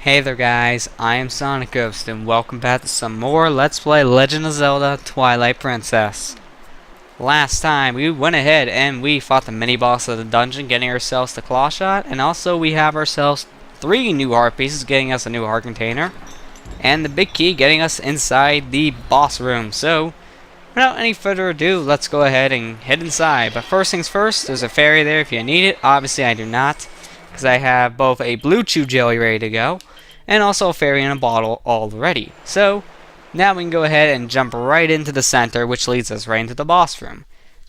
Hey there guys, I am SonicGhost and welcome back to some more Let's Play Legend of Zelda Twilight Princess. Last time we went ahead and we fought the mini-boss of the dungeon, getting ourselves the claw shot, and also we have ourselves 3 new heart pieces, getting us a new heart container, and the big key getting us inside the boss room. So, without any further ado, let's go ahead and head inside. But first things first, there's a fairy there if you need it. Obviously I do not, because I have both a blue chew jelly ready to go, and also a fairy in a bottle already. So, now we can go ahead and jump right into the center, which leads us right into the boss room.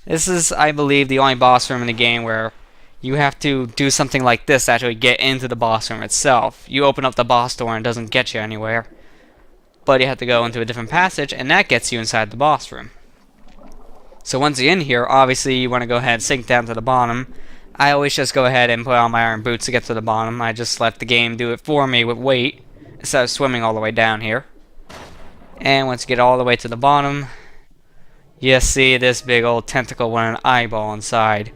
This is, I believe, the only boss room in the game where you have to do something like this to actually get into the boss room itself. You open up the boss door and it doesn't get you anywhere, but you have to go into a different passage, and that gets you inside the boss room. So once you're in here, obviously you want to go ahead and sink down to the bottom. I always just go ahead and put on my iron boots to get to the bottom. I just let the game do it for me with weight instead of swimming all the way down here. And once you get all the way to the bottom, you see this big old tentacle with an eyeball inside.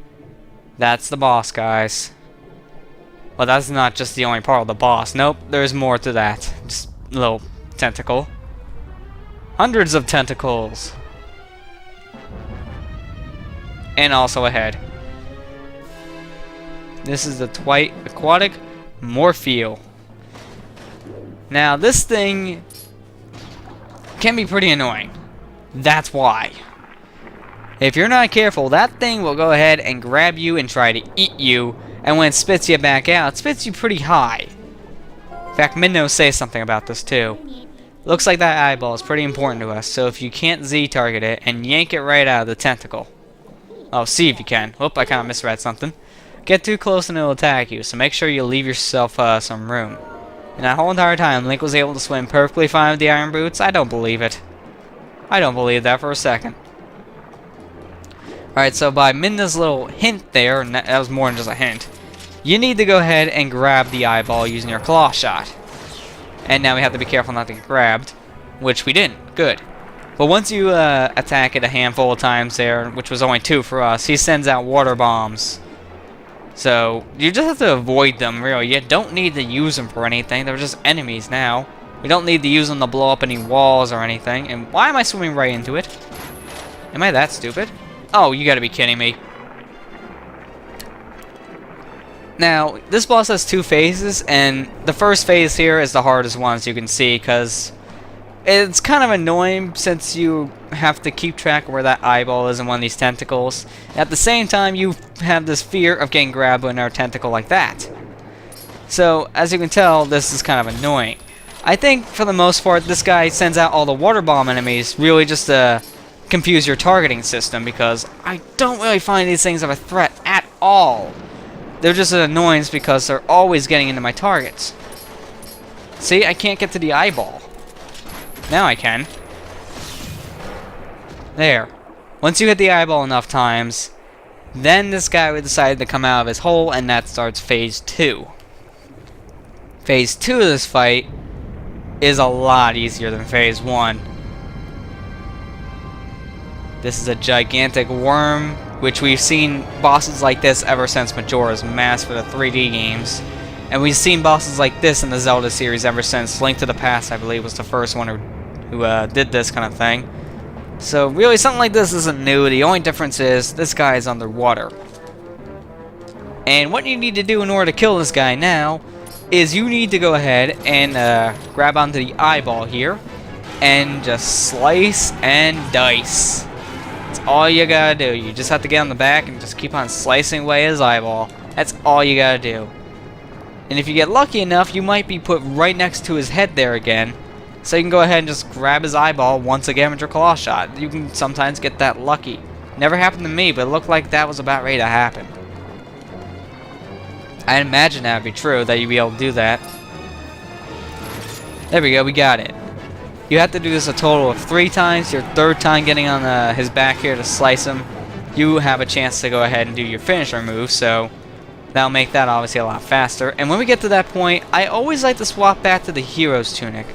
That's the boss, guys. Well, that's not just the only part of the boss. Nope, there's more to that. Just a little tentacle. Hundreds of tentacles. And also a head. This is the aquatic Morpheo. Now, this thing can be pretty annoying. That's why. If you're not careful, that thing will go ahead and grab you and try to eat you, and when it spits you back out, it spits you pretty high. In fact, Minnow says something about this too. Looks like that eyeball is pretty important to us, so if you can't Z-target it and yank it right out of the tentacle. Oh, see if you can. Whoop, I kind of misread something. Get too close and it'll attack you, so make sure you leave yourself some room. And that whole entire time, Link was able to swim perfectly fine with the iron boots. I don't believe it. I don't believe that for a second. Alright, so by Midna's little hint there, and that was more than just a hint, you need to go ahead and grab the eyeball using your claw shot. And now we have to be careful not to get grabbed, which we didn't. Good. But once you attack it a handful of times there, which was only 2 for us, he sends out water bombs. So, you just have to avoid them, really. You don't need to use them for anything. They're just enemies now. We don't need to use them to blow up any walls or anything. And why am I swimming right into it? Am I that stupid? Oh, you gotta be kidding me. Now, this boss has 2 phases, and the first phase here is the hardest one, as you can see, because it's kind of annoying since you have to keep track of where that eyeball is in one of these tentacles. At the same time, you have this fear of getting grabbed by another tentacle like that. So, as you can tell, this is kind of annoying. I think, for the most part, this guy sends out all the water bomb enemies really just to confuse your targeting system, because I don't really find these things of a threat at all. They're just an annoyance because they're always getting into my targets. See, I can't get to the eyeball. Now I can. There. Once you hit the eyeball enough times, then this guy would decide to come out of his hole, and that starts phase 2. Phase 2 of this fight is a lot easier than phase 1. This is a gigantic worm, which we've seen bosses like this ever since Majora's Mask for the 3D games. And we've seen bosses like this in the Zelda series ever since Link to the Past, I believe, was the first one who did this kind of thing. So really, something like this isn't new. The only difference is this guy is underwater. And what you need to do in order to kill this guy now is you need to go ahead and grab onto the eyeball here and just slice and dice. That's all you gotta do. You just have to get on the back and just keep on slicing away his eyeball. That's all you gotta do. And if you get lucky enough, you might be put right next to his head there again. So you can go ahead and just grab his eyeball once again with your claw shot. You can sometimes get that lucky. Never happened to me, but it looked like that was about ready to happen. I imagine that would be true, that you'd be able to do that. There we go, we got it. You have to do this a total of 3 times. Your 3rd time getting on his back here to slice him, you have a chance to go ahead and do your finisher move, so that'll make that obviously a lot faster. And when we get to that point, I always like to swap back to the hero's tunic.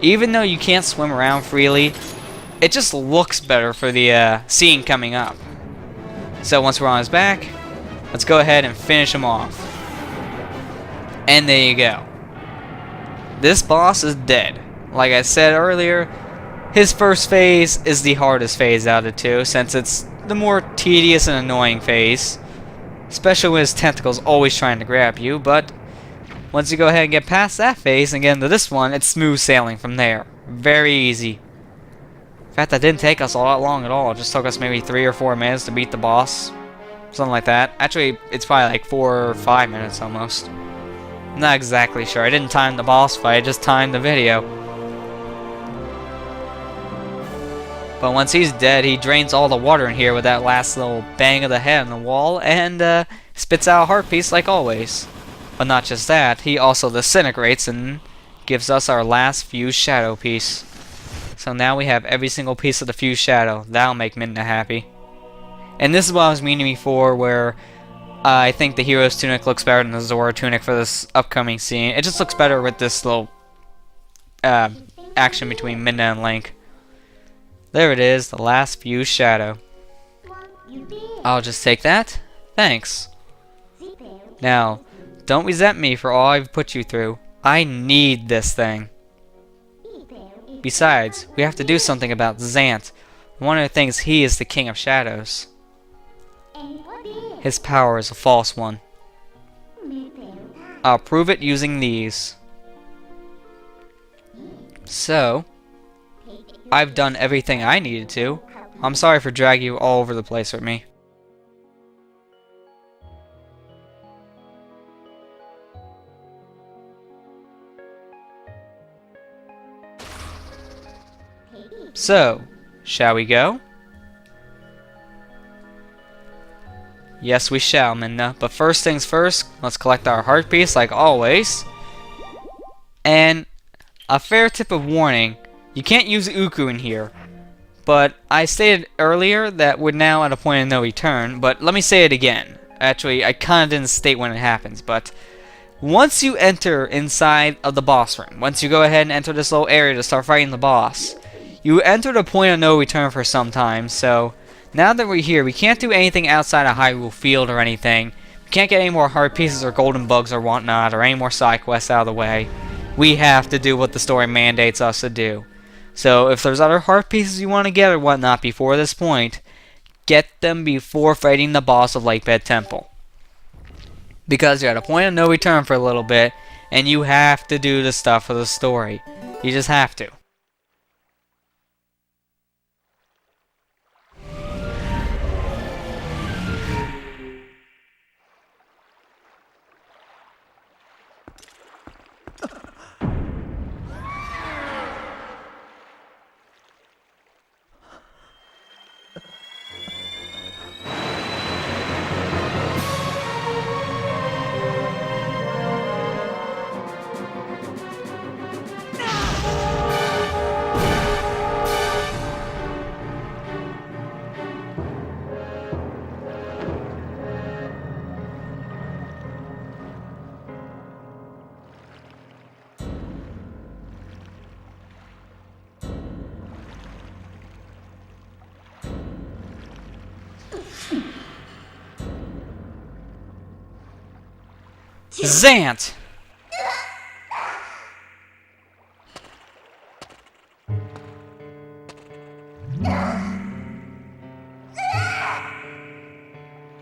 Even though you can't swim around freely, it just looks better for the scene coming up. So once we're on his back, let's go ahead and finish him off. And there you go. this boss is dead. Like I said earlier, his first phase is the hardest phase out of the two, since it's the more tedious and annoying phase. Especially when his tentacles always trying to grab you, but once you go ahead and get past that phase and get into this one, it's smooth sailing from there. Very easy. In fact, that didn't take us a lot long at all. It just took us maybe 3 or 4 minutes to beat the boss. Something like that. Actually, it's probably like 4 or 5 minutes almost. I'm not exactly sure. I didn't time the boss fight, I just timed the video. But once he's dead, he drains all the water in here with that last little bang of the head on the wall, and spits out a heart piece like always. But not just that, he also disintegrates and gives us our last fused shadow piece. So now we have every single piece of the fused shadow. That'll make Midna happy. And this is what I was meaning before, where I think the hero's tunic looks better than the Zora tunic for this upcoming scene. It just looks better with this little action between Midna and Link. There it is, the last fused shadow. I'll just take that. Thanks. Now, don't resent me for all I've put you through. I need this thing. Besides, we have to do something about Zant. One of the things, he is the King of Shadows. His power is a false one. I'll prove it using these. So, I've done everything I needed to. I'm sorry for dragging you all over the place with me. So, shall we go? Yes, we shall, Midna. But first things first, let's collect our heart piece like always. And a fair tip of warning, you can't use Uku in here. But I stated earlier that we're now at a point of no return, but let me say it again. Actually, I kinda didn't state when it happens, but once you enter inside of the boss room, once you go ahead and enter this little area to start fighting the boss, you enter the point of no return for some time, so now that we're here, we can't do anything outside of Hyrule Field or anything. We can't get any more heart pieces or golden bugs or whatnot, or any more side quests out of the way. We have to do what the story mandates us to do. So if there's other heart pieces you want to get or whatnot before this point, get them before fighting the boss of Lakebed Temple. Because you're at a point of no return for a little bit, and you have to do the stuff for the story. You just have to. Zant!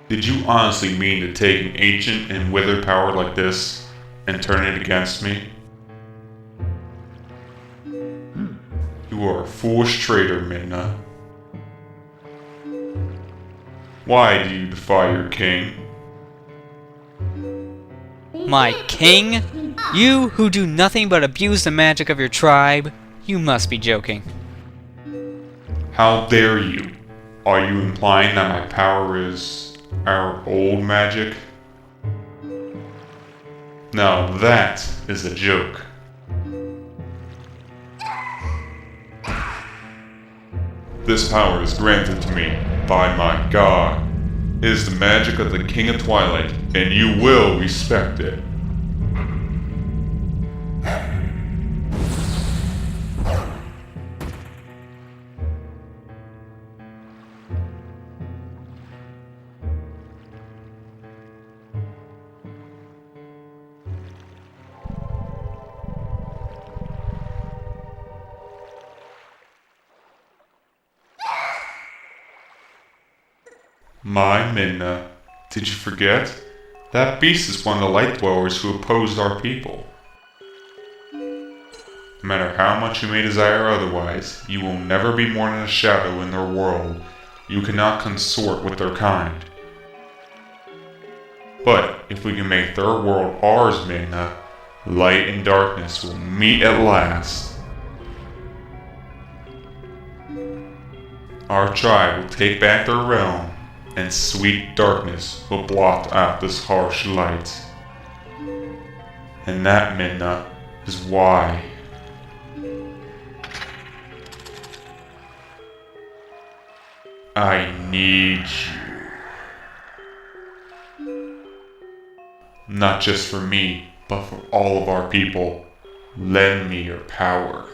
Did you honestly mean to take an ancient and withered power like this and turn it against me? You are a foolish traitor, Midna. Why do you defy your king? My king? You who do nothing but abuse the magic of your tribe? You must be joking. How dare you? Are you implying that my power is our old magic? Now that is a joke. This power is granted to me by my god. It is the magic of the King of Twilight, and you will respect it. My Minna, did you forget? That beast is one of the light dwellers who opposed our people. No matter how much you may desire otherwise, you will never be more than a shadow in their world. You cannot consort with their kind. But if we can make their world ours, Minna, light and darkness will meet at last. Our tribe will take back their realm, and sweet darkness will blot out this harsh light. And that, Minna, is why. I need you. Not just for me, but for all of our people. Lend me your power.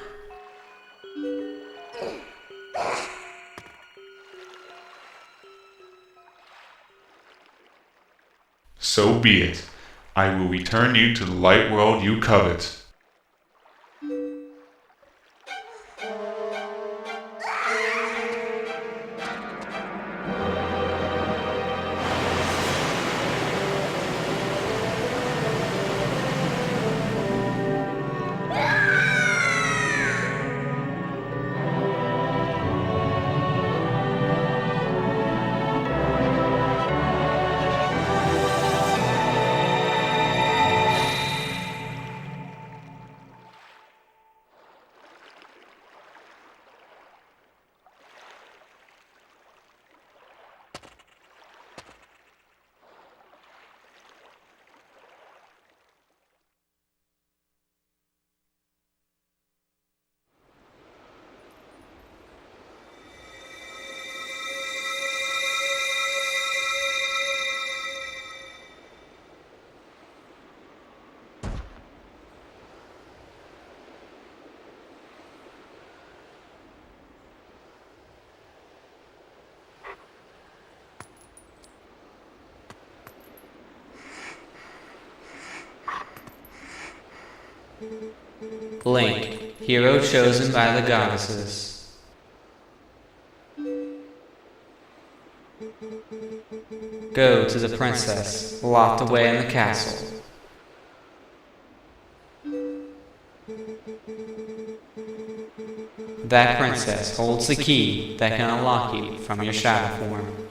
So be it. I will return you to the light world you covet. Link, hero chosen by the goddesses. Go to the princess, locked away in the castle. That princess holds the key that can unlock you from your shadow form.